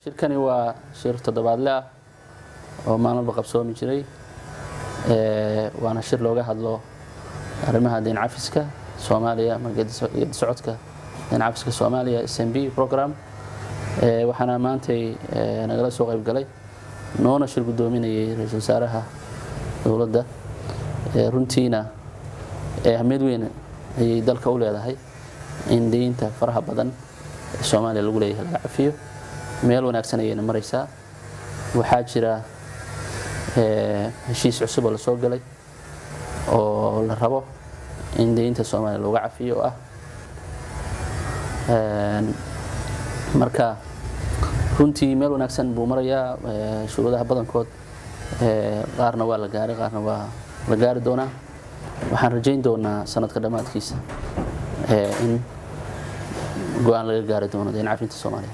shirkani waa shir toddobaadle ah oo maalmo qabsoomi jiray waana shir looga hadlo arrimaha deyn cafiska Soomaaliya markay socodka deyn cafiska Soomaaliya SMB program waxaana maantay nagala soo qayb galay noona shir gudoominayay ra'iisul wasaaraha dawladda runtiina ahmed weyn ay dalka u leedahay in deynta faraha badan Soomaaliya lagu leeyahay laga cafiyo meel wanaagsan ayayna maraysaa waxaa jira heshiis cusub oo la soo galay oo la rabo in deynta Soomaaliya looga cafiyo marka runtii meel wanaagsan buu marayaa shuruudaha badankood qaarna waa la gaaray qaarna waa la gaari doonaa waxaan rajayn doonaa sanadka dhamaadkiisa in go'aan laga gaari doono deyn cafinta Soomaaliya